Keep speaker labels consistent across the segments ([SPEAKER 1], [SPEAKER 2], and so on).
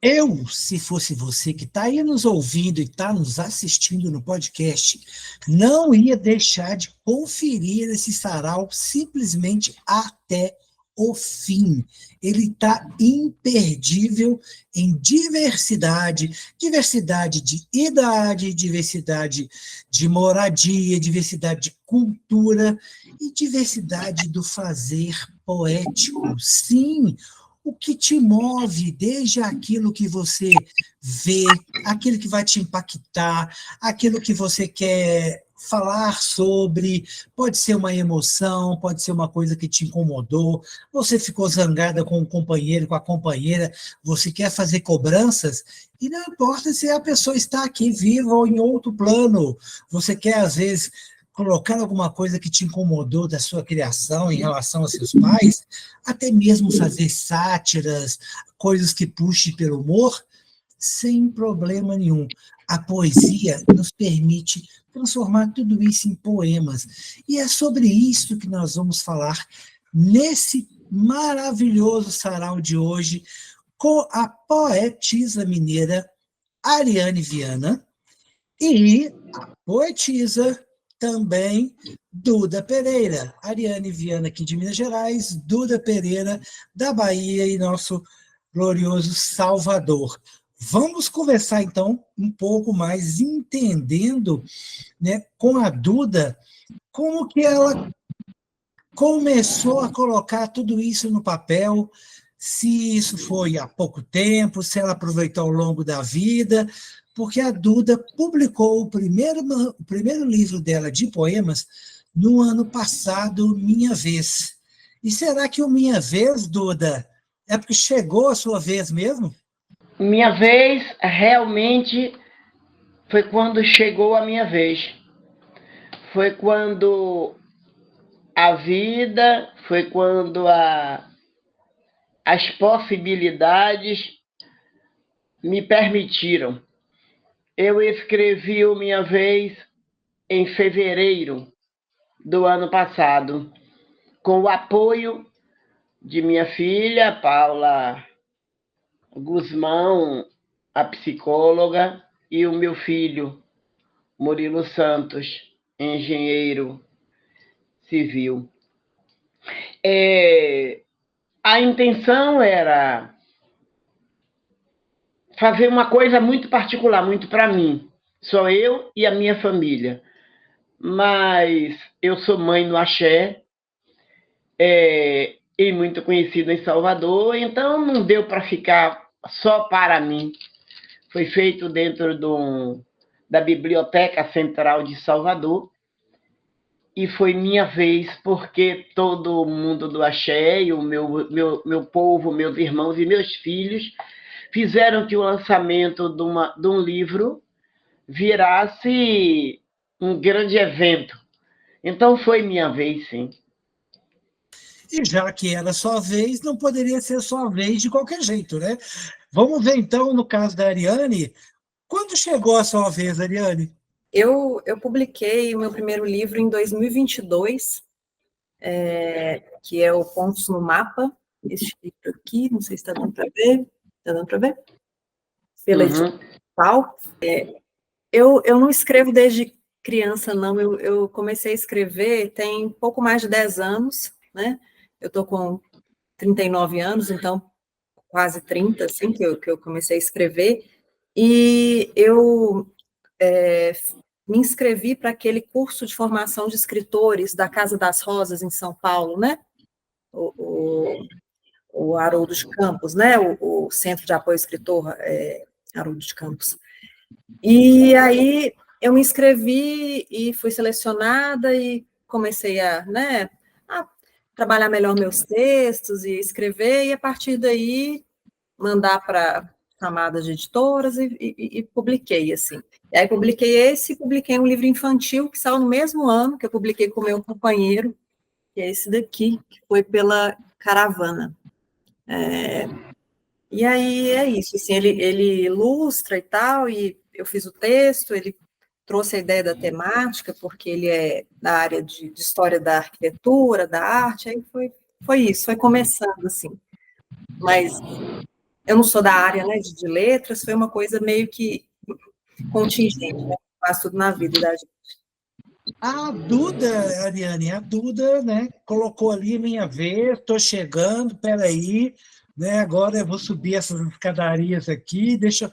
[SPEAKER 1] Eu, se fosse você que está aí nos ouvindo e está nos assistindo no podcast, não ia deixar de conferir esse sarau simplesmente até o fim. Ele está imperdível em diversidade, diversidade de idade, diversidade de moradia, diversidade de cultura e diversidade do fazer poético. Sim, o que te move, desde aquilo que você vê, aquilo que vai te impactar, aquilo que você quer falar sobre, pode ser uma emoção, pode ser uma coisa que te incomodou, você ficou zangada com o companheiro, com a companheira, você quer fazer cobranças, e não importa se a pessoa está aqui viva ou em outro plano, você quer, às vezes, colocar alguma coisa que te incomodou da sua criação em relação aos seus pais, até mesmo fazer sátiras, coisas que puxem pelo humor, sem problema nenhum. A poesia nos permite transformar tudo isso em poemas. E é sobre isso que nós vamos falar nesse maravilhoso sarau de hoje, com a poetisa mineira Ariane Viana e a poetisa também Duda Pereira. Ariane Viana, aqui de Minas Gerais, Duda Pereira, da Bahia e nosso glorioso Salvador. Vamos conversar, então, um pouco mais, entendendo, né, com a Duda, como que ela começou a colocar tudo isso no papel, se isso foi há pouco tempo, se ela aproveitou ao longo da vida, porque a Duda publicou o primeiro livro dela de poemas no ano passado, Minha Vez. E será que o Minha Vez, Duda, é porque chegou a sua vez mesmo?
[SPEAKER 2] Minha vez realmente foi quando chegou a minha vez. Foi quando a vida, foi quando as possibilidades me permitiram. Eu escrevi o Minha Vez em fevereiro do ano passado, com o apoio de minha filha, Paula Guzmão, a psicóloga, e o meu filho, Murilo Santos, engenheiro civil. A intenção era fazer uma coisa muito particular, muito para mim, só eu e a minha família. Mas eu sou mãe no axé, e muito conhecida em Salvador, então não deu para ficar só para mim. Foi feito dentro da Biblioteca Central de Salvador, e foi minha vez, porque todo mundo do axé, e o meu povo, meus irmãos e meus filhos, fizeram que o lançamento de um livro virasse um grande evento. Então foi minha vez, sim.
[SPEAKER 1] E já que era sua vez, não poderia ser sua vez de qualquer jeito, né? Vamos ver, então, no caso da Ariane, quando chegou a sua vez, Ariane?
[SPEAKER 3] Eu publiquei o meu primeiro livro em 2022, que é o Pontos no Mapa, este livro aqui, não sei se está dando para ver. Está dando para ver? Pela edital. Eu não escrevo desde criança, não. Eu comecei a escrever tem pouco mais de 10 anos, né? Eu estou com 39 anos, então quase 30, assim, que eu comecei a escrever. E eu me inscrevi para aquele curso de formação de escritores da Casa das Rosas, em São Paulo, né? O Haroldo de Campos, né? O Centro de Apoio ao Escritor, Haroldo de Campos. E aí eu me inscrevi e fui selecionada e comecei a trabalhar melhor meus textos e escrever, e a partir daí mandar para chamadas de editoras e publiquei, assim. E aí publiquei um livro infantil que saiu no mesmo ano, que eu publiquei com o meu companheiro, que é esse daqui, que foi pela Caravana. E aí é isso, assim, ele ilustra e tal, e eu fiz o texto, ele trouxe a ideia da temática, porque ele é da área de história da arquitetura, da arte, aí foi isso, foi começando, assim. Mas eu não sou da área, né, de letras, foi uma coisa meio que contingente, né? Faz tudo na vida da gente.
[SPEAKER 1] A Duda, Ariane, a Duda, né, colocou ali minha vez, estou chegando, peraí, né, agora eu vou subir essas escadarias aqui, deixa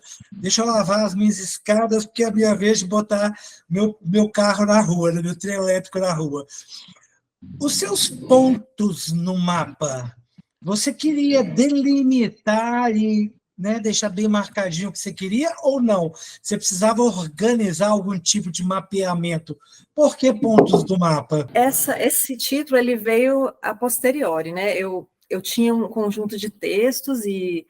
[SPEAKER 1] eu lavar as minhas escadas, porque é a minha vez de botar meu carro na rua, né, meu trem elétrico na rua. Os seus pontos no mapa, você queria delimitar e, né, deixar bem marcadinho o que você queria ou não? Você precisava organizar algum tipo de mapeamento? Por que pontos do mapa?
[SPEAKER 3] Esse título ele veio a posteriori, né? Eu tinha um conjunto de textos e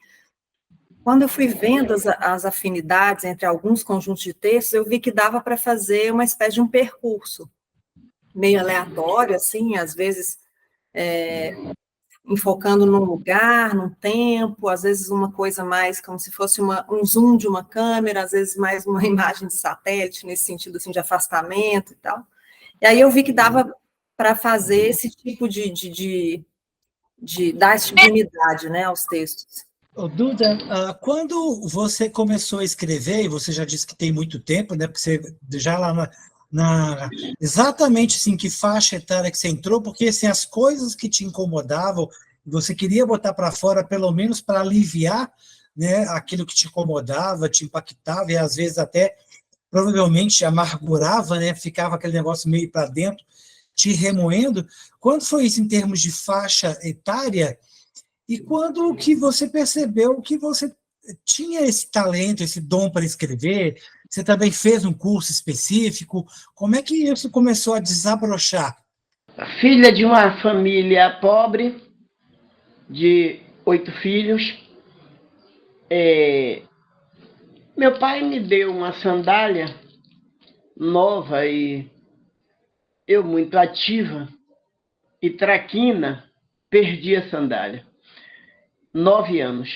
[SPEAKER 3] quando eu fui vendo as afinidades entre alguns conjuntos de textos, eu vi que dava para fazer uma espécie de um percurso meio aleatório, assim, às vezes enfocando num lugar, num tempo, às vezes uma coisa mais como se fosse um zoom de uma câmera, às vezes mais uma imagem de satélite, nesse sentido assim, de afastamento e tal. E aí eu vi que dava para fazer esse tipo de dar esse tipo de unidade, né, aos textos.
[SPEAKER 1] Duda, quando você começou a escrever, e você já disse que tem muito tempo, né? Porque você já lá exatamente assim, que faixa etária que você entrou, porque assim, as coisas que te incomodavam, você queria botar para fora, pelo menos para aliviar, né, aquilo que te incomodava, te impactava, e às vezes até provavelmente amargurava, né? Ficava aquele negócio meio para dentro, te remoendo. Quando foi isso em termos de faixa etária? E quando que você percebeu que você tinha esse talento, esse dom para escrever? Você também fez um curso específico? Como é que isso começou a desabrochar?
[SPEAKER 2] Filha de uma família pobre, de 8 filhos, meu pai me deu uma sandália nova e eu, muito ativa e traquina, perdi a sandália. 9 anos.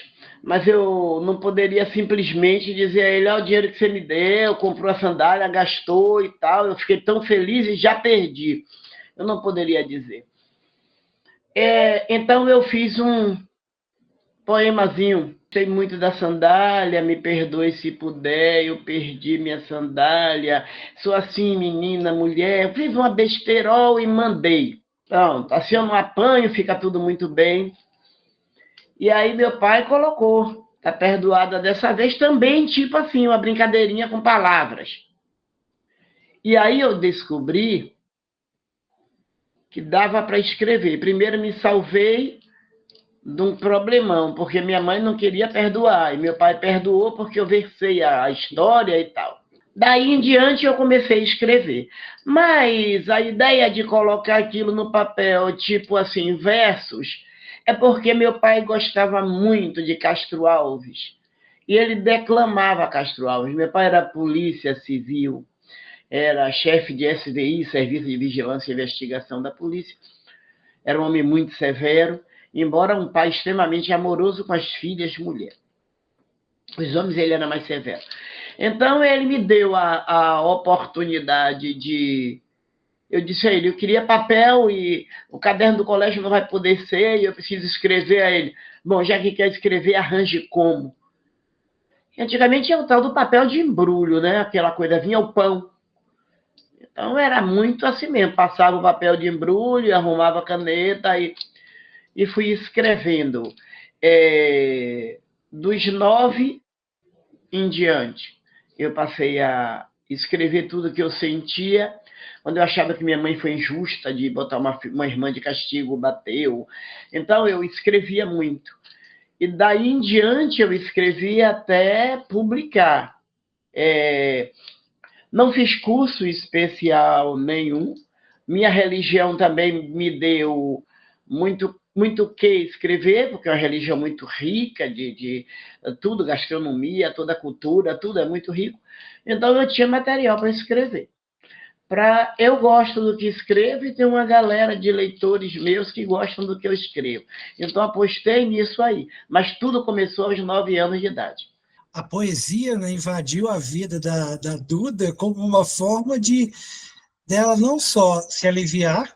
[SPEAKER 2] Mas eu não poderia simplesmente dizer a ele, o dinheiro que você me deu, comprou a sandália, gastou e tal, eu fiquei tão feliz e já perdi. Eu não poderia dizer. Então eu fiz um poemazinho. Sei muito da sandália, me perdoe se puder, eu perdi minha sandália, sou assim, menina, mulher, fiz uma besterol e mandei. Pronto, assim eu não apanho, fica tudo muito bem. E aí meu pai colocou, tá perdoada dessa vez, também tipo assim, uma brincadeirinha com palavras. E aí eu descobri que dava para escrever. Primeiro me salvei de um problemão, porque minha mãe não queria perdoar, e meu pai perdoou porque eu versei a história e tal. Daí em diante eu comecei a escrever. Mas a ideia de colocar aquilo no papel, tipo assim, versos, é porque meu pai gostava muito de Castro Alves. E ele declamava Castro Alves. Meu pai era polícia civil, era chefe de SVI, Serviço de Vigilância e Investigação da Polícia. Era um homem muito severo, embora um pai extremamente amoroso com as filhas mulher. Os homens ele era mais severo. Então ele me deu a oportunidade de... Eu disse a ele, eu queria papel e o caderno do colégio não vai poder ser e eu preciso escrever a ele. Bom, já que quer escrever, arranje como. Antigamente tinha o tal do papel de embrulho, né? Aquela coisa, vinha o pão. Então era muito assim mesmo, passava o papel de embrulho, arrumava a caneta e fui escrevendo. Dos 9 em diante, eu passei a escrever tudo que eu sentia. Quando eu achava que minha mãe foi injusta de botar uma irmã de castigo, bateu. Então eu escrevia muito. E daí em diante eu escrevi até publicar. Não fiz curso especial nenhum. Minha religião também me deu muito o que escrever, porque é uma religião muito rica de tudo, gastronomia, toda a cultura, tudo é muito rico. Então eu tinha material para escrever. Eu gosto do que escrevo e tem uma galera de leitores meus que gostam do que eu escrevo. Então apostei nisso aí. Mas tudo começou aos 9 anos de idade.
[SPEAKER 1] A poesia, né, invadiu a vida da Duda como uma forma dela não só se aliviar,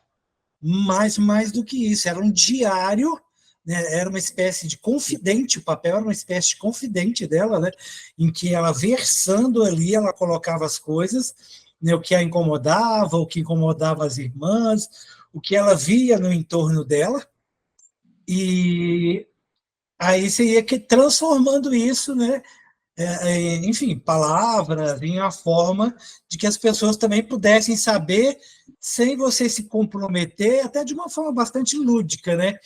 [SPEAKER 1] mas mais do que isso, era um diário né? Era uma espécie de confidente, o papel era uma espécie de confidente dela, né? Em que ela, versando ali, ela colocava as coisas, né? O que a incomodava, o que incomodava as irmãs, o que ela via no entorno dela, e aí você ia transformando isso, né? Enfim, palavras, em uma forma de que as pessoas também pudessem saber, sem você se comprometer, até de uma forma bastante lúdica, né?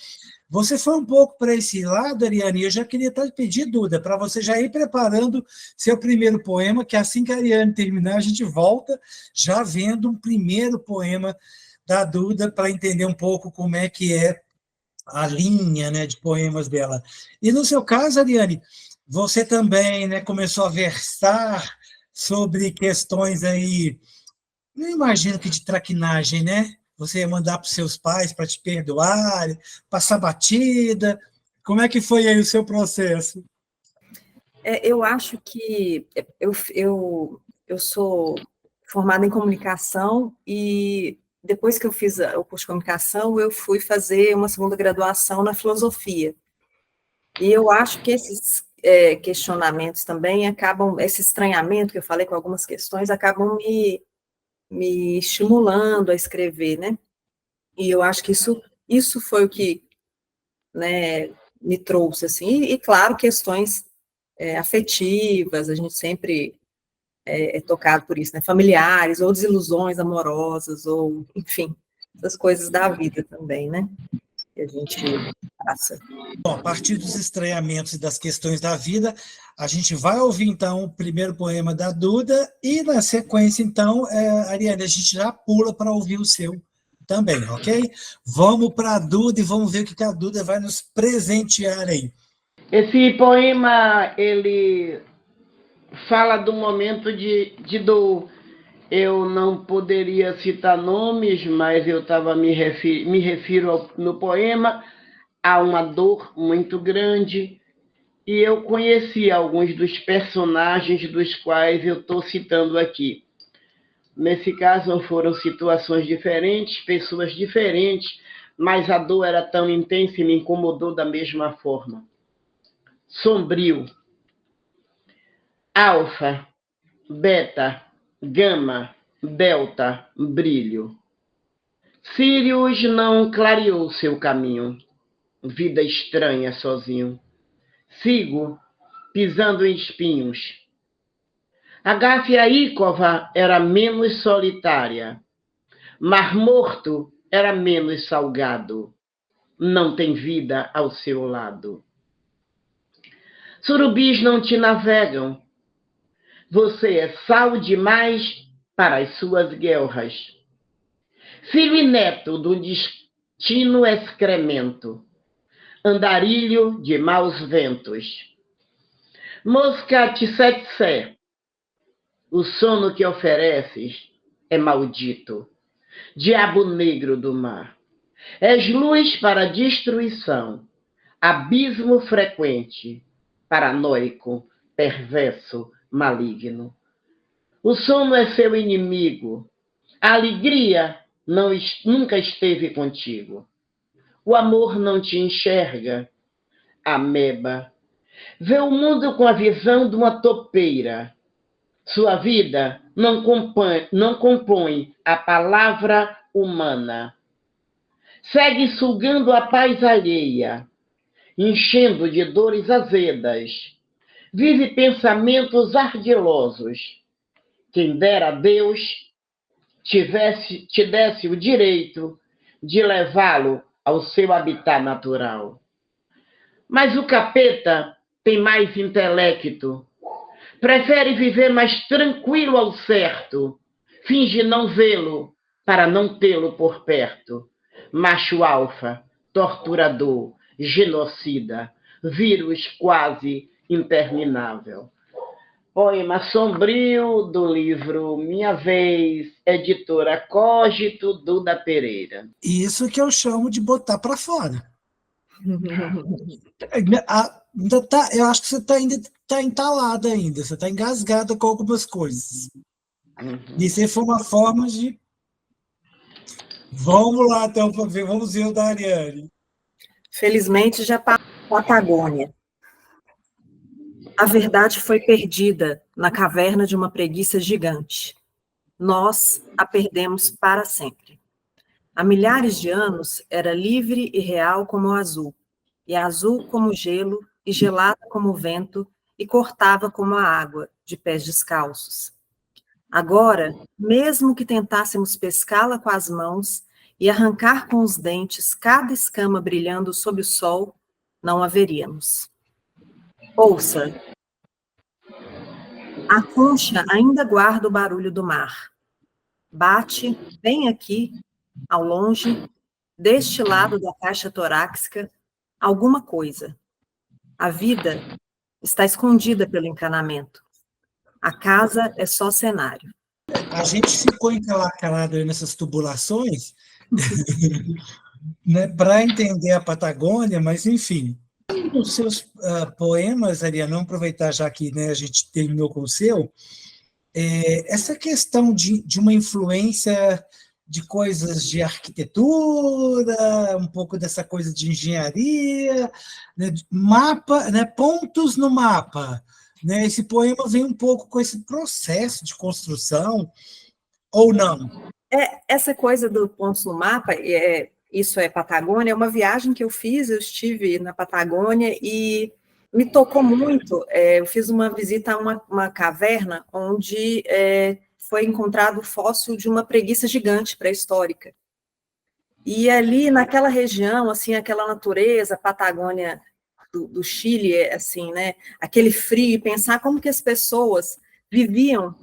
[SPEAKER 1] Você foi um pouco para esse lado, Ariane, e eu já queria até pedir, Duda, para você já ir preparando seu primeiro poema, que assim que a Ariane terminar, a gente volta já vendo um primeiro poema da Duda, para entender um pouco como é que é a linha, né, de poemas dela. E no seu caso, Ariane, você também, né, começou a versar sobre questões aí, não imagino que de traquinagem, né? Você ia mandar para os seus pais para te perdoar, passar batida. Como é que foi aí o seu processo?
[SPEAKER 3] Eu acho que eu sou formada em comunicação e depois que eu fiz o curso de comunicação, eu fui fazer uma segunda graduação na filosofia. E eu acho que esses questionamentos também acabam, esse estranhamento que eu falei com algumas questões, acabam me estimulando a escrever, né? E eu acho que isso foi o que, né, me trouxe, assim, e claro, questões afetivas, a gente sempre é tocado por isso, né? Familiares, ou desilusões amorosas, ou, enfim, essas coisas da vida também, né? Que a gente passa.
[SPEAKER 1] Bom, a partir dos estranhamentos e das questões da vida, a gente vai ouvir, então, o primeiro poema da Duda, e, na sequência, então, Ariane, a gente já pula para ouvir o seu também, ok? Vamos para a Duda e vamos ver o que a Duda vai nos presentear aí.
[SPEAKER 2] Esse poema, ele fala do momento de dor. Eu não poderia citar nomes, mas eu me refiro no poema a uma dor muito grande, e eu conheci alguns dos personagens dos quais eu estou citando aqui. Nesse caso, foram situações diferentes, pessoas diferentes, mas a dor era tão intensa e me incomodou da mesma forma. Sombrio. Alfa, beta, gama, delta, brilho. Sirius não clareou seu caminho. Vida estranha sozinho. Sigo, pisando em espinhos. A Gáfia Ícova era menos solitária. Mar Morto era menos salgado. Não tem vida ao seu lado. Surubis não te navegam. Você é sal demais para as suas guelras. Filho e neto do destino excremento. Andarilho de maus ventos. Mosca tsetse, o sono que ofereces é maldito. Diabo negro do mar. És luz para a destruição. Abismo frequente. Paranoico, perverso, maligno. O sono é seu inimigo. A alegria nunca esteve contigo. O amor não te enxerga. Ameba. Vê o mundo com a visão de uma topeira. Sua vida não compõe a palavra humana. Segue sugando a paz alheia, enchendo de dores azedas. Vive pensamentos ardilosos. Quem dera Deus te desse o direito de levá-lo ao seu habitat natural. Mas o capeta tem mais intelecto. Prefere viver mais tranquilo ao certo. Finge não vê-lo para não tê-lo por perto. Macho alfa, torturador, genocida, vírus quase interminável. Poema sombrio do livro Minha Vez, editora Cogito, Duda Pereira.
[SPEAKER 1] Isso que eu chamo de botar para fora. Eu acho que você ainda está entalada ainda, você está engasgada com algumas coisas.
[SPEAKER 2] Uhum.
[SPEAKER 1] Isso aí foi uma forma de... Vamos lá, então, vamos ver o da Ariane.
[SPEAKER 3] Felizmente já passou a Patagônia. A verdade foi perdida na caverna de uma preguiça gigante. Nós a perdemos para sempre. Há milhares de anos era livre e real como o azul, e azul como o gelo, e gelada como o vento, e cortava como a água, de pés descalços. Agora, mesmo que tentássemos pescá-la com as mãos e arrancar com os dentes cada escama brilhando sob o sol, não a veríamos. Ouça, a concha ainda guarda o barulho do mar. Bate bem aqui, ao longe, deste lado da caixa torácica, alguma coisa. A vida está escondida pelo encanamento. A casa é só cenário.
[SPEAKER 1] A gente ficou encalacrado aí nessas tubulações, né, para entender a Patagônia, mas, enfim, os seus poemas, Ariana, vamos aproveitar já que, né, a gente terminou com o seu, essa questão de uma influência de coisas de arquitetura, um pouco dessa coisa de engenharia, né, mapa, né, pontos no mapa. Né, esse poema vem um pouco com esse processo de construção, ou não?
[SPEAKER 3] Essa coisa do pontos no mapa, isso é Patagônia, é uma viagem que eu fiz, eu estive na Patagônia e me tocou muito. Eu fiz uma visita a uma caverna onde foi encontrado o fóssil de uma preguiça gigante pré-histórica. E ali, naquela região, assim, aquela natureza, a Patagônia do Chile, assim, né? Aquele frio, pensar como que as pessoas viviam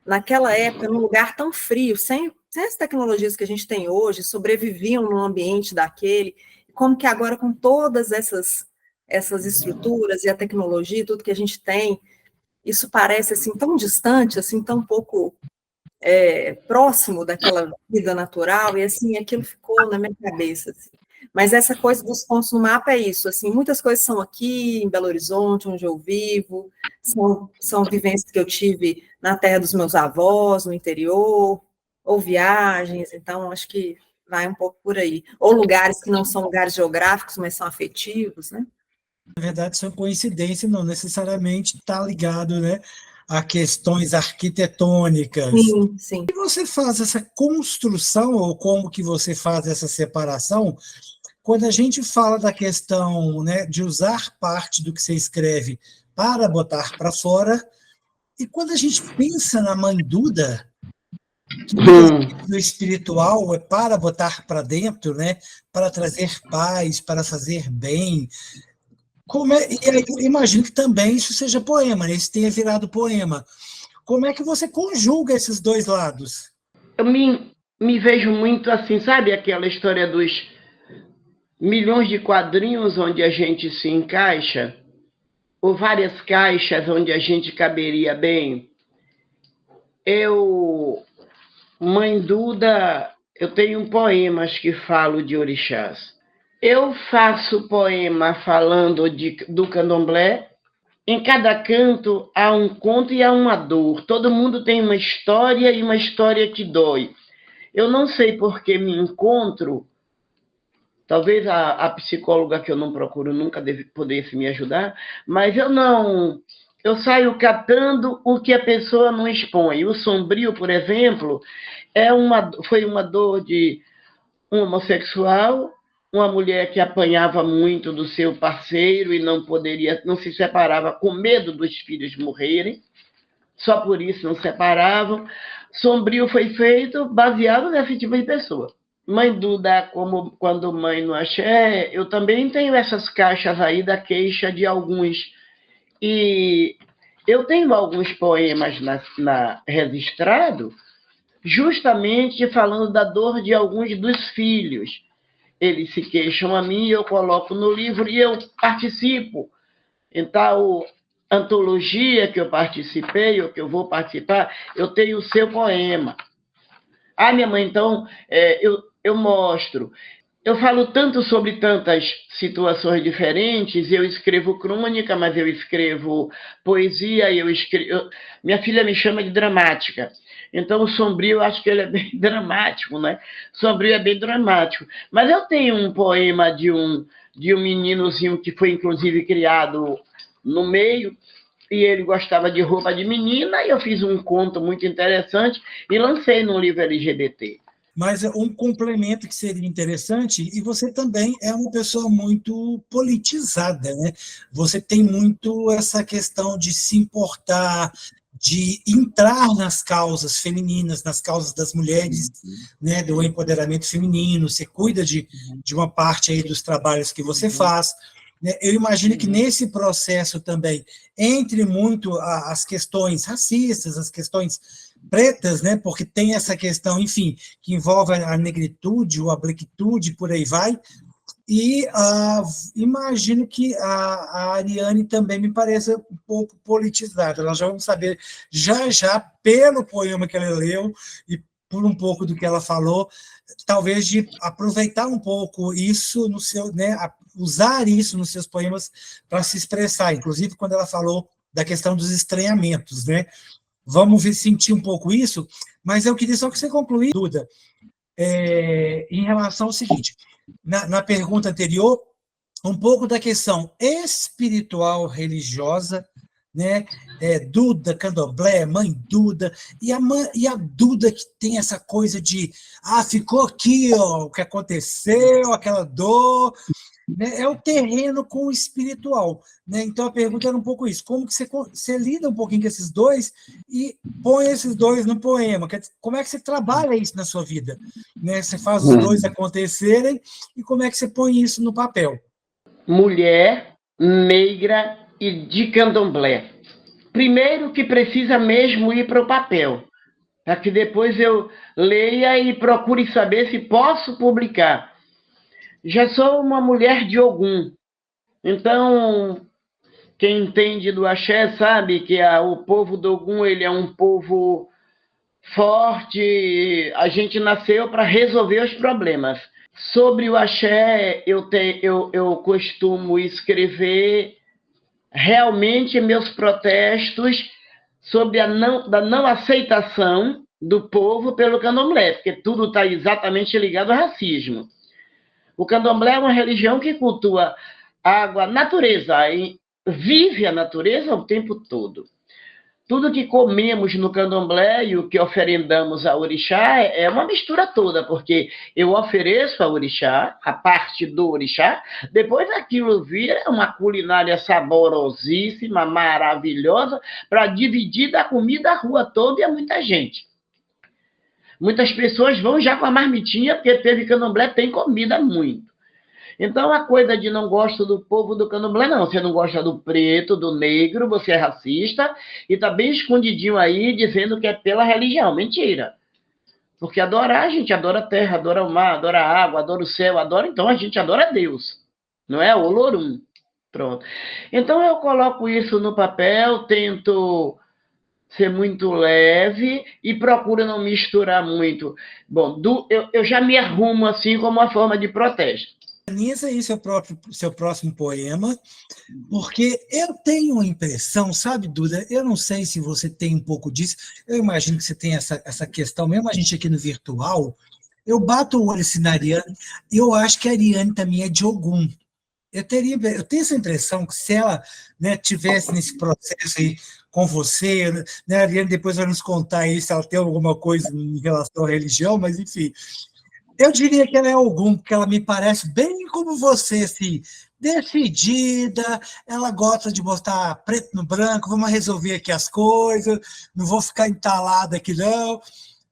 [SPEAKER 3] naquela época num lugar tão frio, sem as tecnologias que a gente tem hoje, sobreviviam num ambiente daquele, como que agora com todas essas estruturas e a tecnologia, tudo que a gente tem, isso parece assim tão distante, assim tão pouco próximo daquela vida natural, e assim, aquilo ficou na minha cabeça, assim. Mas essa coisa dos pontos no mapa é isso, assim, muitas coisas são aqui, em Belo Horizonte, onde eu vivo, são vivências que eu tive na terra dos meus avós, no interior, ou viagens, então acho que vai um pouco por aí. Ou lugares que não são lugares geográficos, mas são afetivos, né?
[SPEAKER 1] Na verdade, são coincidência, não necessariamente está ligado, né, a questões arquitetônicas.
[SPEAKER 3] Sim, sim.
[SPEAKER 1] E você faz essa construção, ou como que você faz essa separação, quando a gente fala da questão, né, de usar parte do que você escreve para botar para fora, e quando a gente pensa na Mãe Duda, que o espiritual é para botar para dentro, né, para trazer paz, para fazer bem. E aí, eu imagino que também isso seja poema, né? Isso tenha virado poema. Como é que você conjuga esses dois lados?
[SPEAKER 2] Eu me vejo muito assim, sabe aquela história dos milhões de quadrinhos onde a gente se encaixa, ou várias caixas onde a gente caberia bem? Mãe Duda, eu tenho poemas que falo de orixás. Eu faço poema falando do candomblé. Em cada canto há um conto e há uma dor. Todo mundo tem uma história e uma história que dói. Eu não sei por que me encontro. Talvez a psicóloga que eu não procuro nunca pudesse me ajudar, mas eu saio catando o que a pessoa não expõe. O Sombrio, por exemplo, foi uma dor de um homossexual, uma mulher que apanhava muito do seu parceiro e não se separava com medo dos filhos morrerem, só por isso não separavam. Sombrio foi feito baseado nesse tipo de pessoa. Mãe Duda, como quando mãe no axé, eu também tenho essas caixas aí da queixa de alguns. E eu tenho alguns poemas registrado, justamente falando da dor de alguns dos filhos. Eles se queixam a mim, eu coloco no livro e eu participo. Então, antologia que eu participei, ou que eu vou participar, eu tenho o seu poema. Minha mãe, então, eu mostro. Eu falo tanto sobre tantas situações diferentes, eu escrevo crônica, mas eu escrevo poesia, minha filha me chama de dramática. Então, o Sombrio, eu acho que ele é bem dramático, né? Sombrio é bem dramático. Mas eu tenho um poema de um de um meninozinho que foi, inclusive, criado no meio, e ele gostava de roupa de menina, e eu fiz um conto muito interessante e lancei no livro LGBT.
[SPEAKER 1] Mas um complemento que seria interessante, e você também é uma pessoa muito politizada, né? Você tem muito essa questão de se importar, de entrar nas causas femininas, nas causas das mulheres, né, do empoderamento feminino, você cuida de uma parte aí dos trabalhos que você faz, né? Eu imagino que nesse processo também entre muito as questões racistas, as questões pretas, né, porque tem essa questão, enfim, que envolve a negritude, ou a branquitude, por aí vai, e imagino que a Ariane também me parece um pouco politizada. Nós já vamos saber, já, pelo poema que ela leu, e por um pouco do que ela falou, talvez de aproveitar um pouco isso no seu, né, usar isso nos seus poemas para se expressar, inclusive quando ela falou da questão dos estranhamentos, né? Vamos ver, sentir um pouco isso, mas eu queria só que você concluísse, Duda, em relação ao seguinte, na pergunta anterior, um pouco da questão espiritual, religiosa, né? Duda, Candomblé, Mãe Duda, e a Duda que tem essa coisa de, ficou aqui, ó, o que aconteceu, aquela dor, né? É o terreno com o espiritual, né? Então a pergunta era um pouco isso, como que você lida um pouquinho com esses dois e põe esses dois no poema, como é que você trabalha isso na sua vida, né? Você faz os dois acontecerem e como é que você põe isso no papel?
[SPEAKER 2] Mulher, negra e de candomblé. Primeiro que precisa mesmo ir para o papel, para que depois eu leia e procure saber se posso publicar. Já sou uma mulher de Ogum, então quem entende do axé sabe que o povo do Ogum ele é um povo forte, a gente nasceu para resolver os problemas. Sobre o axé, eu costumo escrever realmente meus protestos sobre da não aceitação do povo pelo candomblé, porque tudo está exatamente ligado ao racismo. O candomblé é uma religião que cultua água, natureza, e vive a natureza o tempo todo. Tudo que comemos no candomblé e o que oferendamos a orixá é uma mistura toda, porque eu ofereço a orixá, a parte do orixá, depois aquilo vira uma culinária saborosíssima, maravilhosa, para dividir da comida a rua toda e a muita gente. Muitas pessoas vão já com a marmitinha, porque teve candomblé, tem comida muito. Então, a coisa de não gosto do povo do candomblé, não. Você não gosta do preto, do negro, você é racista e está bem escondidinho aí dizendo que é pela religião. Mentira. Porque adorar, a gente adora a terra, adora o mar, adora a água, adora o céu, então a gente adora Deus. Não é? O Olorum. Pronto. Então, eu coloco isso no papel, tento ser muito leve e procuro não misturar muito. Bom, eu já me arrumo assim como uma forma de protesto.
[SPEAKER 1] Organiza aí seu próximo poema, porque eu tenho a impressão, sabe, Duda, eu não sei se você tem um pouco disso, eu imagino que você tem essa questão, mesmo a gente aqui no virtual, eu bato o olho assim na Ariane, e eu acho que a Ariane também é de Ogum. Eu tenho essa impressão que se ela, né, tivesse nesse processo aí com você, né, a Ariane depois vai nos contar aí se ela tem alguma coisa em relação à religião, mas enfim... Eu diria que ela é Ogum, porque ela me parece bem como você, assim, decidida, ela gosta de botar preto no branco, vamos resolver aqui as coisas, não vou ficar entalada aqui, não.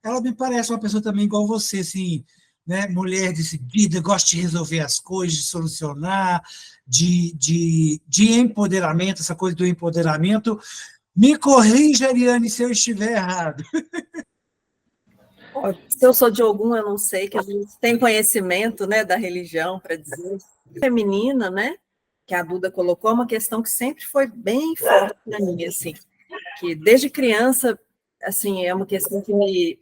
[SPEAKER 1] Ela me parece uma pessoa também igual você, assim, né? Mulher decidida, gosta de resolver as coisas, de solucionar, de empoderamento, essa coisa do empoderamento. Me corrija, Ariane, se eu estiver errado.
[SPEAKER 3] Se eu sou de Ogum, eu não sei, que a gente tem conhecimento, né, da religião para dizer. Feminina, né, que a Duda colocou, é uma questão que sempre foi bem forte para mim, assim, que desde criança, assim, é uma questão que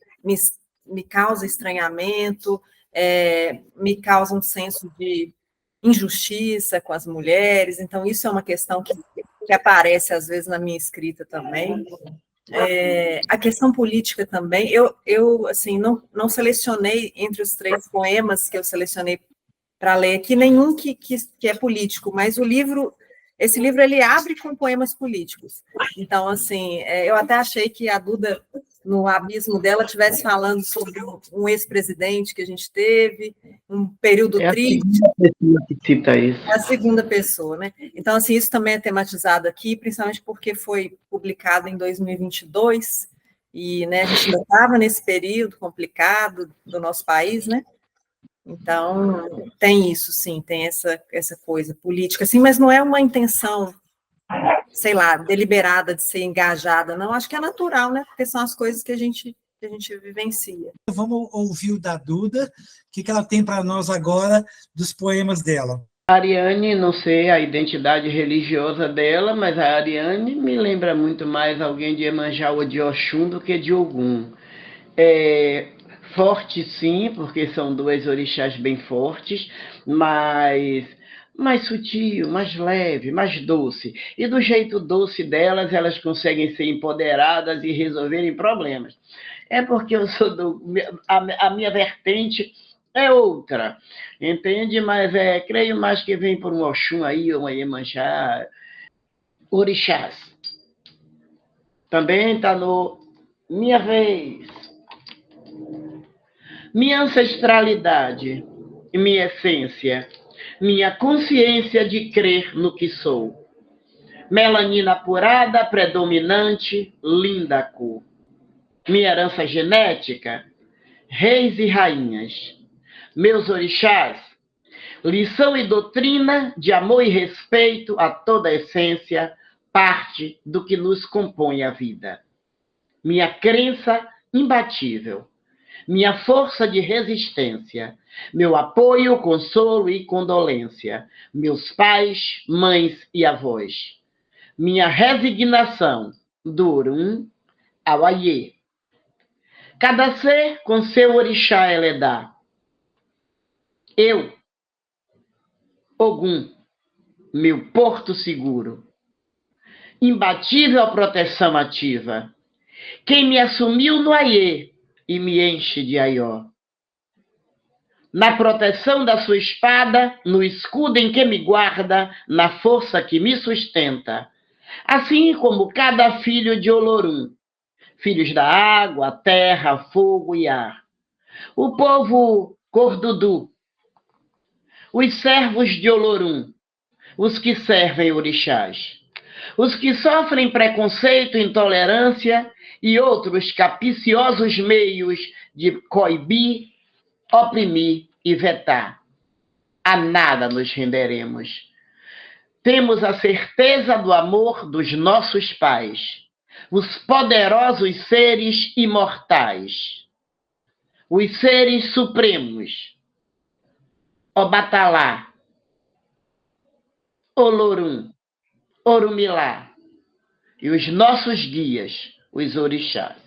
[SPEAKER 3] me causa estranhamento, me causa um senso de injustiça com as mulheres, então isso é uma questão que aparece às vezes na minha escrita também. A questão política também, eu assim, não selecionei entre os 3 poemas que eu selecionei para ler aqui, nenhum que é político, mas esse livro ele abre com poemas políticos. Então, assim, eu até achei que a Duda, no abismo dela, estivesse falando sobre um ex-presidente que a gente teve, um período triste.
[SPEAKER 2] Que cita isso.
[SPEAKER 3] É a segunda pessoa, né? Então, assim, isso também é tematizado aqui, principalmente porque foi publicado em 2022, e, né, a gente ainda estava nesse período complicado do nosso país, né? Então, tem isso, sim, tem essa coisa política, assim, mas não é uma intenção, sei lá, deliberada de ser engajada, não, acho que é natural, né, porque são as coisas que a gente vivencia.
[SPEAKER 1] Vamos ouvir o da Duda, o que ela tem para nós agora dos poemas dela.
[SPEAKER 2] A Ariane, não sei a identidade religiosa dela, mas a Ariane me lembra muito mais alguém de Iemanjá ou de Oxum do que de Ogum. Forte, sim, porque são duas orixás bem fortes, mas mais sutil, mais leve, mais doce. E do jeito doce delas, elas conseguem ser empoderadas e resolverem problemas. É porque eu sou a minha vertente é outra, entende? Mas creio mais que vem por um Oxum aí, ou uma Iemanjá, orixás. Também está no Minha Vez. Minha ancestralidade, minha essência, minha consciência de crer no que sou. Melanina apurada, predominante, linda cor. Minha herança genética, reis e rainhas. Meus orixás, lição e doutrina de amor e respeito a toda a essência, parte do que nos compõe a vida. Minha crença imbatível. Minha força de resistência, meu apoio, consolo e condolência, meus pais, mães e avós. Minha resignação do Orum ao Ayê. Cada ser com seu orixá Eledá. Eu, Ogum, meu porto seguro. Imbatível proteção ativa. Quem me assumiu no Ayê, e me enche de aió. Na proteção da sua espada, no escudo em que me guarda, na força que me sustenta. Assim como cada filho de Olorum, filhos da água, terra, fogo e ar. O povo Cordudu, os servos de Olorum, os que servem orixás, os que sofrem preconceito, intolerância e outros capiciosos meios de coibir, oprimir e vetar. A nada nos renderemos. Temos a certeza do amor dos nossos pais, os poderosos seres imortais, os seres supremos, Obatalá, Olorum, Orumilá e os nossos guias, os orixás.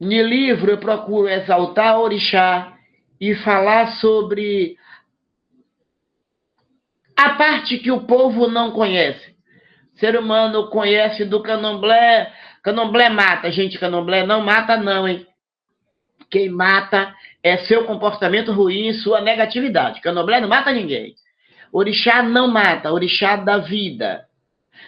[SPEAKER 2] No livro eu procuro exaltar o orixá e falar sobre a parte que o povo não conhece. O ser humano conhece do candomblé. Candomblé mata. Gente, candomblé não mata não, hein? Quem mata é seu comportamento ruim e sua negatividade. Candomblé não mata ninguém. Orixá não mata, orixá dá vida.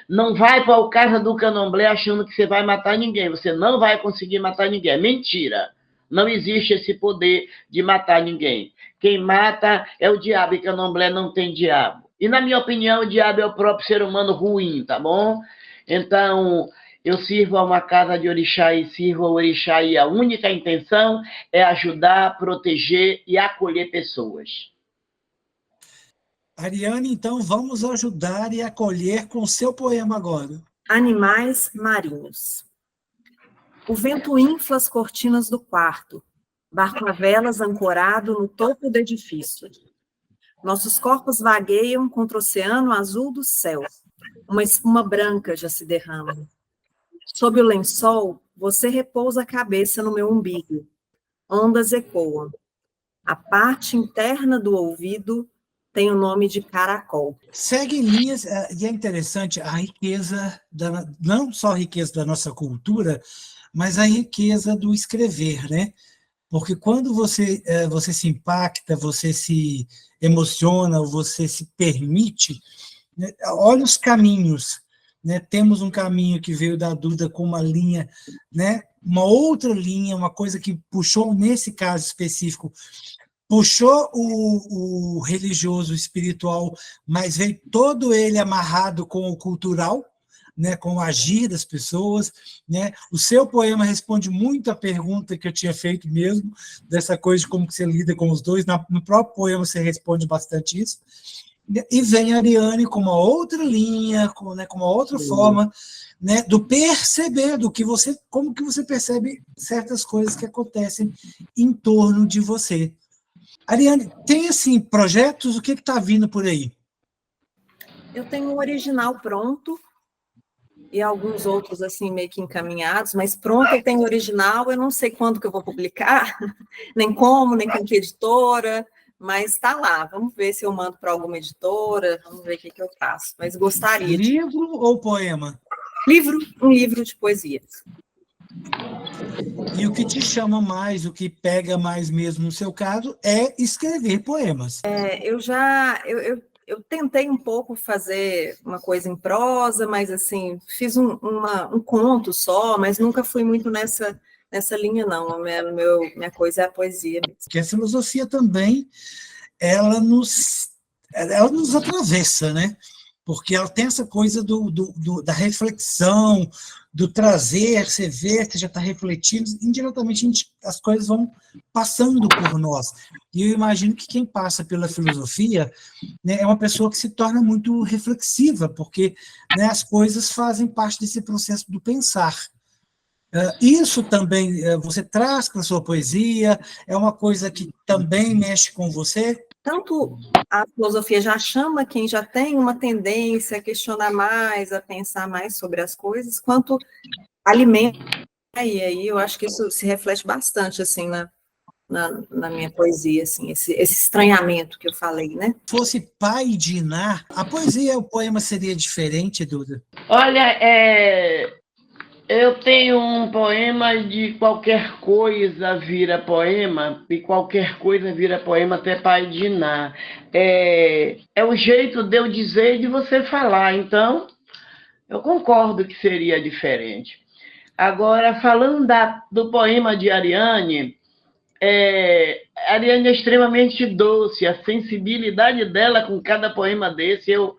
[SPEAKER 2] Não vai para a casa do candomblé achando que você vai matar ninguém. Você não vai conseguir matar ninguém. É mentira. Não existe esse poder de matar ninguém. Quem mata é o diabo, e candomblé não tem diabo. E, na minha opinião, o diabo é o próprio ser humano ruim, tá bom? Então, eu sirvo a uma casa de orixá e sirvo ao orixá, e a única intenção é ajudar, proteger e acolher pessoas.
[SPEAKER 1] Ariane, então, vamos ajudar e acolher com o seu poema agora.
[SPEAKER 3] Animais marinhos. O vento infla as cortinas do quarto, barco a velas ancorado no topo do edifício. Nossos corpos vagueiam contra o oceano azul do céu. Uma espuma branca já se derrama. Sob o lençol, você repousa a cabeça no meu umbigo. Ondas ecoam. A parte interna do ouvido tem o nome de caracol.
[SPEAKER 1] Segue em linhas, e é interessante a riqueza, não só a riqueza da nossa cultura, mas a riqueza do escrever, né? porque quando você se impacta, você se emociona, você se permite, né? Olha os caminhos, né? Temos um caminho que veio da Duda com uma linha, né? Uma outra linha, uma coisa que puxou, nesse caso específico, puxou o religioso, o espiritual, mas veio todo ele amarrado com o cultural, né, com o agir das pessoas, né? O seu poema responde muito à pergunta que eu tinha feito mesmo, dessa coisa de como que você lida com os dois. No próprio poema você responde bastante isso. E vem a Ariane com uma outra linha, com uma outra forma, né, do perceber, como que você percebe certas coisas que acontecem em torno de você. Ariane, tem assim projetos? O que está vindo por aí?
[SPEAKER 3] Eu tenho um original pronto e alguns outros assim meio que encaminhados, mas pronto, eu tenho o original, eu não sei quando que eu vou publicar, nem como, nem com que editora, mas está lá. Vamos ver se eu mando para alguma editora, vamos ver o que eu faço. Mas gostaria de...
[SPEAKER 1] Livro ou poema?
[SPEAKER 3] Um livro de poesia.
[SPEAKER 1] E o que te chama mais, o que pega mais mesmo no seu caso, é escrever poemas.
[SPEAKER 3] Eu tentei um pouco fazer uma coisa em prosa, mas assim, fiz um conto só, mas nunca fui muito nessa linha, não. Minha coisa é a poesia mesmo.
[SPEAKER 1] Porque a filosofia também, ela nos atravessa, né? Porque ela tem essa coisa da reflexão, do trazer, você vê, você já está refletindo, indiretamente as coisas vão passando por nós. E eu imagino que quem passa pela filosofia, né, é uma pessoa que se torna muito reflexiva, porque, né, as coisas fazem parte desse processo do pensar. Isso também você traz para a sua poesia? É uma coisa que também mexe com você?
[SPEAKER 3] Tanto a filosofia já chama quem já tem uma tendência a questionar mais, a pensar mais sobre as coisas, quanto alimenta, e aí eu acho que isso se reflete bastante, assim, na minha poesia, assim, esse estranhamento que eu falei, né?
[SPEAKER 1] Se fosse pai de Iná, a poesia, o poema seria diferente, Duda?
[SPEAKER 2] Olha, eu tenho um poema de qualquer coisa vira poema, e qualquer coisa vira poema até pai de Iná. É o jeito de eu dizer e de você falar, então eu concordo que seria diferente. Agora, falando do poema de Ariane, Ariane é extremamente doce, a sensibilidade dela com cada poema desse, eu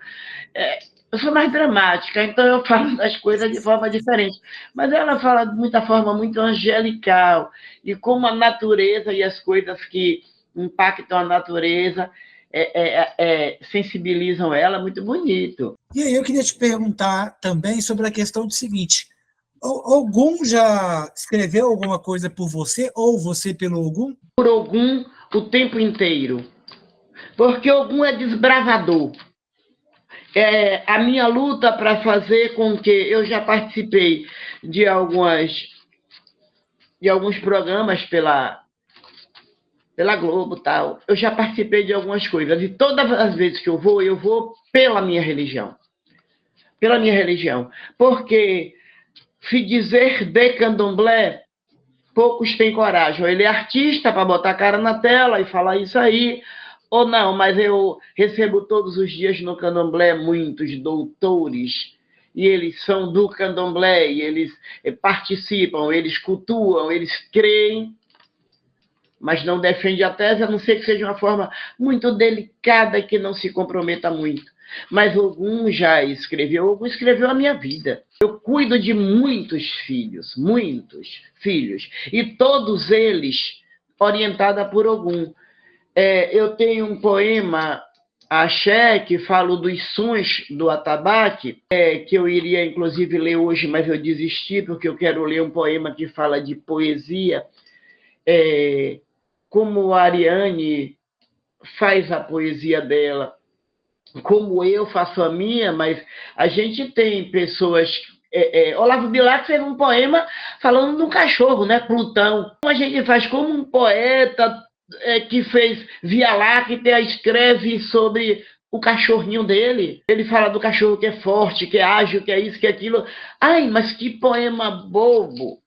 [SPEAKER 2] sou mais dramática, então eu falo das coisas de forma diferente. Mas ela fala de muita forma muito angelical, e como a natureza e as coisas que impactam a natureza sensibilizam ela, muito bonito.
[SPEAKER 1] E aí eu queria te perguntar também sobre a questão do seguinte: Ogum já escreveu alguma coisa por você, ou você pelo Ogum?
[SPEAKER 2] Por Ogum o tempo inteiro. Porque Ogum é desbravador. A minha luta para fazer com que... Eu já participei de alguns programas pela Globo e tal. Eu já participei de algumas coisas. E todas as vezes que eu vou pela minha religião. Pela minha religião. Porque se dizer de candomblé, poucos têm coragem. Ou ele é artista para botar a cara na tela e falar isso aí, ou não, mas eu recebo todos os dias no candomblé muitos doutores, e eles são do candomblé, e eles participam, eles cultuam, eles creem, mas não defendem a tese, a não ser que seja uma forma muito delicada, que não se comprometa muito. Mas Ogum já escreveu, Ogum escreveu a minha vida. Eu cuido de muitos filhos, e todos eles orientados por Ogum. Eu tenho um poema, Axé, que falo dos sons do atabaque, que eu iria, inclusive, ler hoje, mas eu desisti, porque eu quero ler um poema que fala de poesia, como a Ariane faz a poesia dela, como eu faço a minha, mas a gente tem pessoas... Olavo Bilac fez um poema falando de um cachorro, né? Plutão. A gente faz como um poeta que fez Via Láctea, escreve sobre o cachorrinho dele. Ele fala do cachorro que é forte, que é ágil, que é isso, que é aquilo. Ai, mas que poema bobo!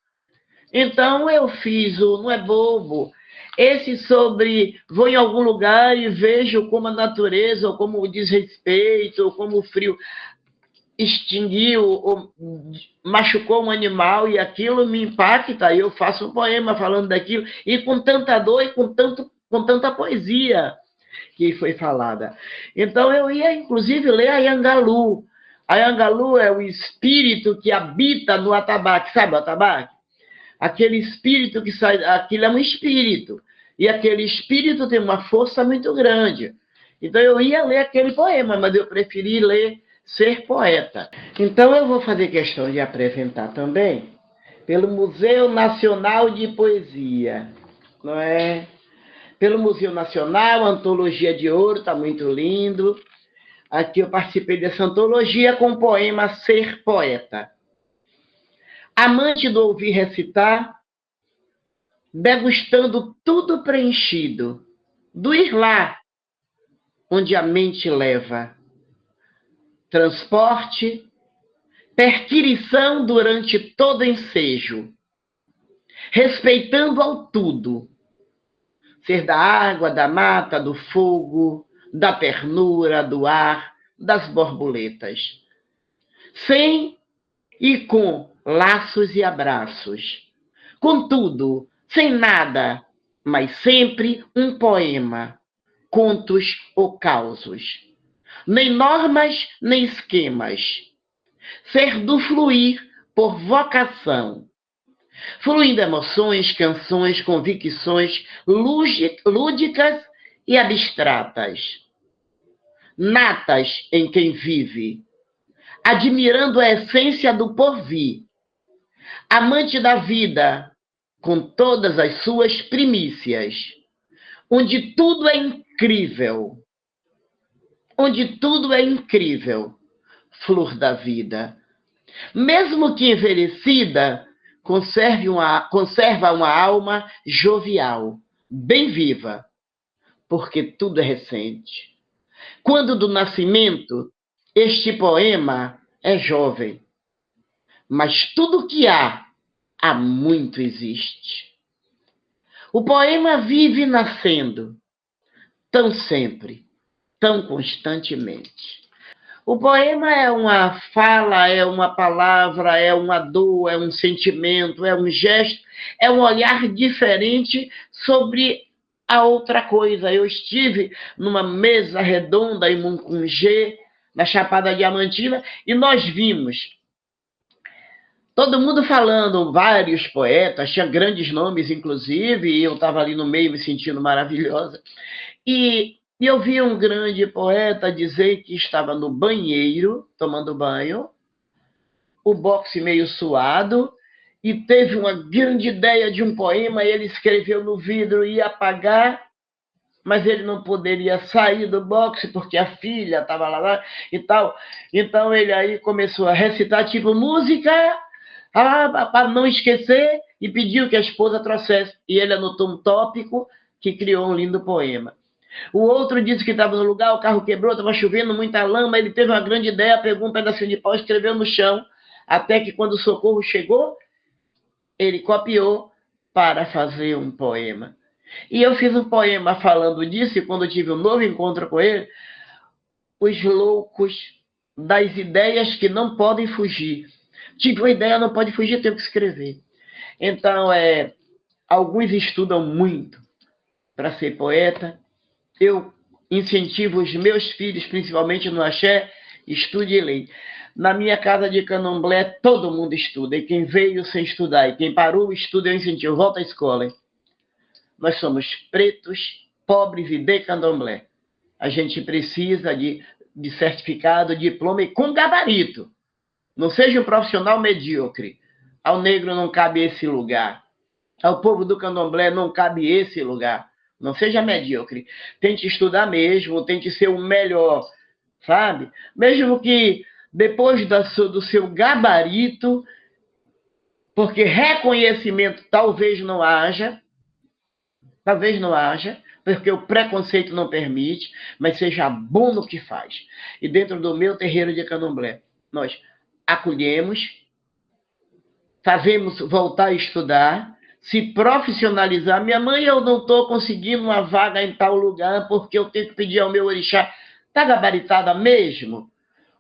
[SPEAKER 2] Então eu fiz não é bobo, Esse sobre vou em algum lugar e vejo como a natureza, ou como o desrespeito, ou como o frio extinguiu ou machucou um animal e aquilo me impacta, e eu faço um poema falando daquilo, e com tanta dor e com tanta poesia que foi falada. Então eu ia, inclusive, ler a Yangalu. A Yangalu é o espírito que habita no atabaque. Sabe o atabaque? Aquele espírito que sai... Aquilo é um espírito. E aquele espírito tem uma força muito grande. Então eu ia ler aquele poema, mas eu preferi ler Ser Poeta. Então eu vou fazer questão de apresentar também pelo Museu Nacional de Poesia, não é? Pelo Museu Nacional, Antologia de Ouro, está muito lindo. Aqui eu participei dessa antologia com o poema Ser Poeta. Amante do ouvir recitar, degustando tudo preenchido, do ir lá, onde a mente leva. Transporte, perquirição durante todo ensejo, respeitando ao tudo, ser da água, da mata, do fogo, da ternura, do ar, das borboletas, sem e com laços e abraços, contudo, sem nada, mas sempre um poema, contos ou causos. Nem normas, nem esquemas. Ser do fluir por vocação. Fluindo emoções, canções, convicções lúdicas e abstratas. Natas em quem vive. Admirando a essência do porvir. Amante da vida, com todas as suas primícias. Onde tudo é incrível. Onde tudo é incrível, flor da vida. Mesmo que envelhecida, conserva uma alma jovial, bem viva, porque tudo é recente. Quando do nascimento, este poema é jovem, mas tudo que há muito existe. O poema vive nascendo, tão sempre, tão constantemente. O poema é uma fala, é uma palavra, é uma dor, é um sentimento, é um gesto, é um olhar diferente sobre a outra coisa. Eu estive numa mesa redonda em Mucungê, na Chapada Diamantina, e nós vimos todo mundo falando, vários poetas, tinha grandes nomes, inclusive, e eu estava ali no meio me sentindo maravilhosa. E eu vi um grande poeta dizer que estava no banheiro, tomando banho, o boxe meio suado, e teve uma grande ideia de um poema, e ele escreveu no vidro, ia apagar, mas ele não poderia sair do boxe, porque a filha estava lá e tal. Então ele aí começou a recitar, tipo, música, para não esquecer, e pediu que a esposa trouxesse. E ele anotou um tópico que criou um lindo poema. O outro disse que estava no lugar, o carro quebrou, estava chovendo, muita lama, ele teve uma grande ideia, pegou um pedacinho de pau, escreveu no chão, até que quando o socorro chegou, ele copiou para fazer um poema. E eu fiz um poema falando disso, e quando eu tive um novo encontro com ele, os loucos das ideias que não podem fugir. Tive uma ideia, não pode fugir, tenho que escrever. Então, alguns estudam muito para ser poeta. Eu incentivo os meus filhos, principalmente no axé, estude e leia. Na minha casa de candomblé, todo mundo estuda. E quem veio sem estudar, e quem parou o estudo, eu incentivo. Volta à escola. Hein? Nós somos pretos, pobres e de candomblé. A gente precisa de certificado, diploma e com gabarito. Não seja um profissional medíocre. Ao negro não cabe esse lugar. Ao povo do candomblé não cabe esse lugar. Não seja medíocre. Tente estudar mesmo, tente ser o melhor, sabe? Mesmo que depois do seu gabarito, porque reconhecimento talvez não haja, porque o preconceito não permite, mas seja bom no que faz. E dentro do meu terreiro de candomblé, nós acolhemos, fazemos voltar a estudar, se profissionalizar. Minha mãe, eu não estou conseguindo uma vaga em tal lugar porque eu tenho que pedir ao meu orixá. Está gabaritada mesmo?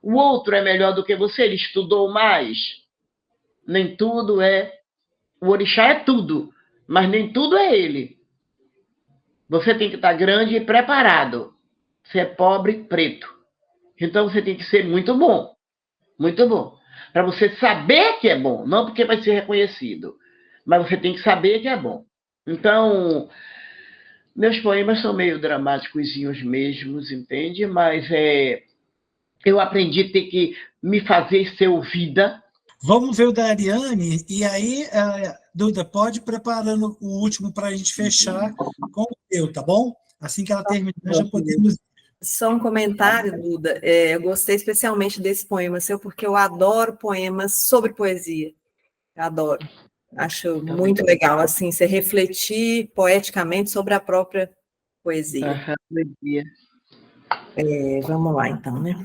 [SPEAKER 2] O outro é melhor do que você, ele estudou mais. Nem tudo é... O orixá é tudo, mas nem tudo é ele. Você tem que estar grande e preparado. Você é pobre, preto. Então você tem que ser muito bom. Muito bom. Para você saber que é bom, não porque vai ser reconhecido, mas você tem que saber que é bom. Então, meus poemas são meio dramáticos mesmos, entende? Mas eu aprendi a ter que me fazer ser ouvida.
[SPEAKER 1] Vamos ver o da Ariane, e aí, Duda, pode ir preparando o último para a gente fechar com o teu, tá bom? Assim que ela terminar, já podemos...
[SPEAKER 3] Só um comentário, Duda. Eu gostei especialmente desse poema seu, porque eu adoro poemas sobre poesia. Eu adoro. Acho muito legal, assim, você refletir poeticamente sobre a própria poesia.
[SPEAKER 2] Poesia.
[SPEAKER 3] Vamos lá, então, né?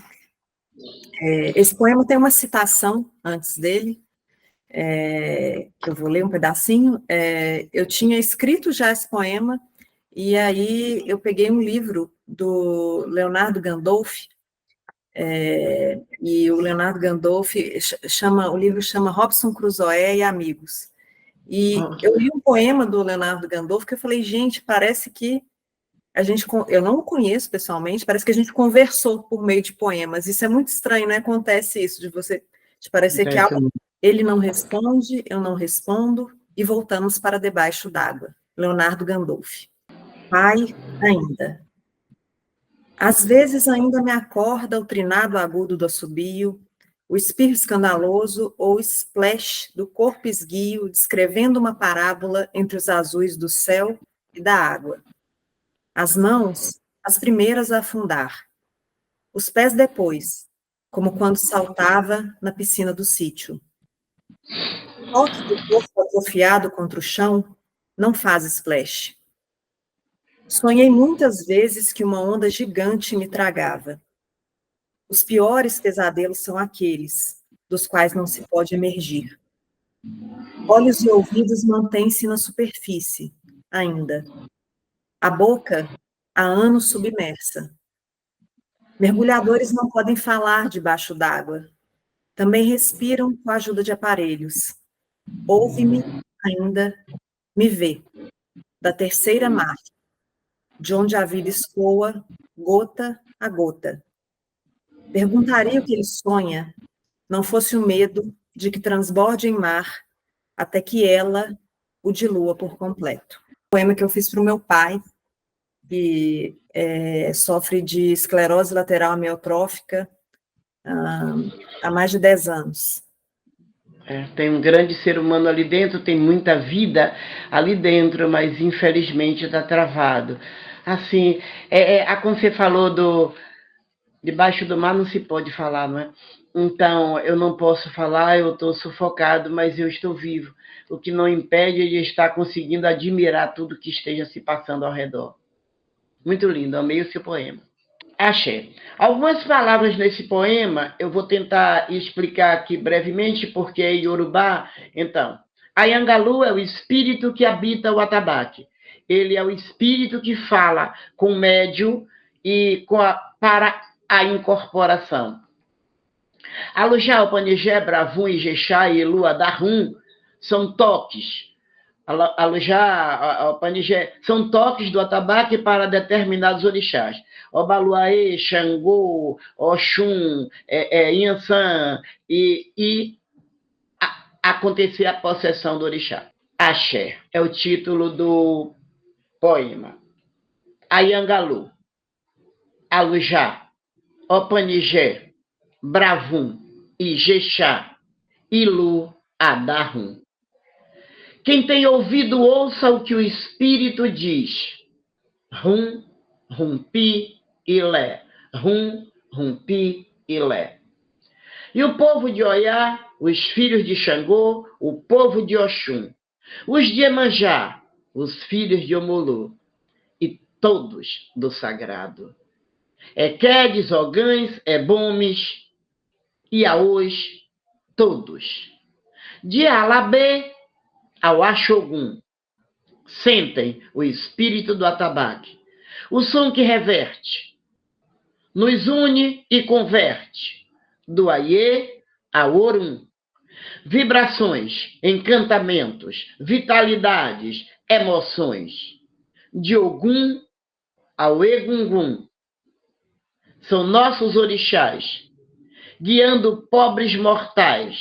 [SPEAKER 3] Esse poema tem uma citação antes dele, que eu vou ler um pedacinho. Eu tinha escrito já esse poema, e aí eu peguei um livro do Leonardo Gandolfo, e o Leonardo Gandolfo o livro chama Robinson Crusoe e Amigos. E eu li um poema do Leonardo Gandolfo que eu falei, gente, parece que eu não o conheço pessoalmente, parece que a gente conversou por meio de poemas. Isso é muito estranho, né? Acontece isso, de parecer que ele não responde, eu não respondo, e voltamos para debaixo d'água. Leonardo Gandolfo. Pai, ainda. Às vezes ainda me acorda o trinado agudo do assobio, o espirro escandaloso ou splash do corpo esguio descrevendo uma parábola entre os azuis do céu e da água. As mãos, as primeiras a afundar. Os pés depois, como quando saltava na piscina do sítio. O toque do corpo atrofiado contra o chão não faz splash. Sonhei muitas vezes que uma onda gigante me tragava. Os piores pesadelos são aqueles dos quais não se pode emergir. Olhos e ouvidos mantêm-se na superfície, ainda. A boca, há anos submersa. Mergulhadores não podem falar debaixo d'água. Também respiram com a ajuda de aparelhos. Ouve-me, ainda, me vê. Da terceira mar, de onde a vida escoa, gota a gota. Perguntaria o que ele sonha, não fosse o medo de que transborde em mar, até que ela o dilua por completo. Poema que eu fiz para o meu pai, que sofre de esclerose lateral amiotrófica há mais de 10 anos.
[SPEAKER 2] Tem um grande ser humano ali dentro, tem muita vida ali dentro, mas infelizmente está travado. Assim, como você falou debaixo do mar não se pode falar, não é? Então, eu não posso falar, eu estou sufocado, mas eu estou vivo. O que não impede de estar conseguindo admirar tudo que esteja se passando ao redor. Muito lindo, amei o seu poema. Axé. Algumas palavras nesse poema eu vou tentar explicar aqui brevemente, porque é Yorubá. Então, Ayangalu é o espírito que habita o atabaque. Ele é o espírito que fala com o médium e para a incorporação. Alujá, Opanigé, Bravum, Ijexá e Lua Darum são toques. Alujá, Opanigé, são toques do atabaque para determinados orixás. Obaluaê, Xangô, Oxum, Inhansã, e acontecer a possessão do orixá. Axé é o título do poema. Ayangalu, Alujá, Opanigé, Bravum, Ijexá, Ilu, Adarum. Quem tem ouvido, ouça o que o Espírito diz. Rum, rumpi, ilé. Rum, rumpi, ilé. E o povo de Oiá, os filhos de Xangô, o povo de Oxum, os de Emanjá, os filhos de Omulu, e todos do sagrado. Quedes, Ogães, Ebomes, e Aôs, todos. De Alabê ao Axogum, sentem o espírito do atabaque, o som que reverte, nos une e converte, do Aiê ao Orum. Vibrações, encantamentos, vitalidades, emoções, de Ogum ao Egungun. São nossos orixás, guiando pobres mortais,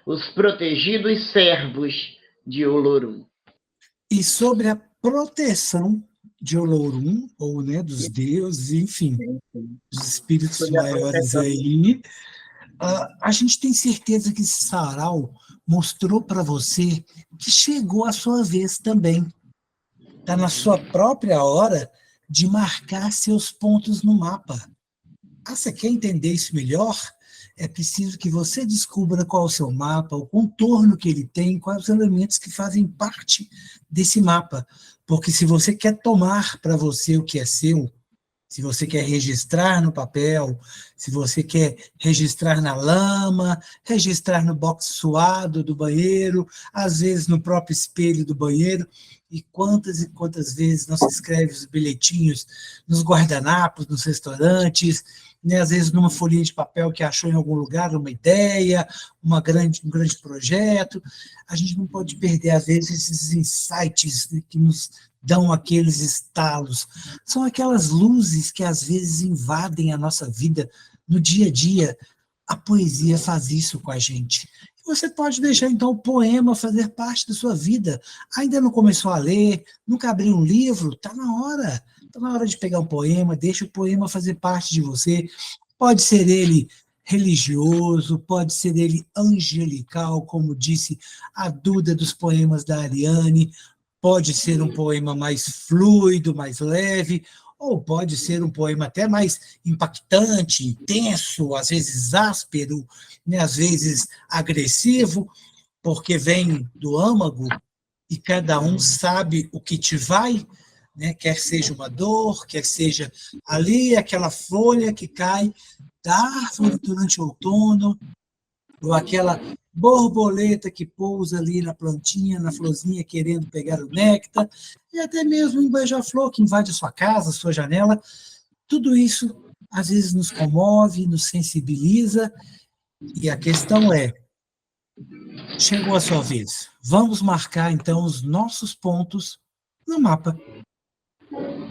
[SPEAKER 2] os protegidos servos de Olorum.
[SPEAKER 1] E sobre a proteção de Olorum, ou né, dos deuses, enfim, dos espíritos maiores aí, a gente tem certeza que esse sarau mostrou para você que chegou a sua vez também. Está na sua própria hora de marcar seus pontos no mapa. Você quer entender isso melhor? É preciso que você descubra qual é o seu mapa, o contorno que ele tem, quais os elementos que fazem parte desse mapa. Porque se você quer tomar para você o que é seu, se você quer registrar no papel, se você quer registrar na lama, registrar no box suado do banheiro, às vezes no próprio espelho do banheiro, e quantas vezes não se escreve os bilhetinhos nos guardanapos, nos restaurantes, né, às vezes numa folhinha de papel que achou em algum lugar uma ideia, um grande projeto. A gente não pode perder, às vezes, esses insights, né, que nos dão aqueles estalos. São aquelas luzes que, às vezes, invadem a nossa vida no dia a dia. A poesia faz isso com a gente. Você pode deixar, então, o poema fazer parte da sua vida. Ainda não começou a ler, nunca abriu um livro? Está na hora. Está na hora de pegar um poema, deixa o poema fazer parte de você. Pode ser ele religioso, pode ser ele angelical, como disse a Duda dos poemas da Ariane, pode ser um poema mais fluido, mais leve, ou pode ser um poema até mais impactante, intenso, às vezes áspero, né, às vezes agressivo, porque vem do âmago e cada um sabe o que te vai, né, quer seja uma dor, quer seja ali aquela folha que cai da árvore durante o outono, ou aquela borboleta que pousa ali na plantinha, na florzinha, querendo pegar o néctar, e até mesmo um beija-flor que invade a sua casa, a sua janela. Tudo isso, às vezes, nos comove, nos sensibiliza, e a questão é, chegou a sua vez. Vamos marcar, então, os nossos pontos no mapa.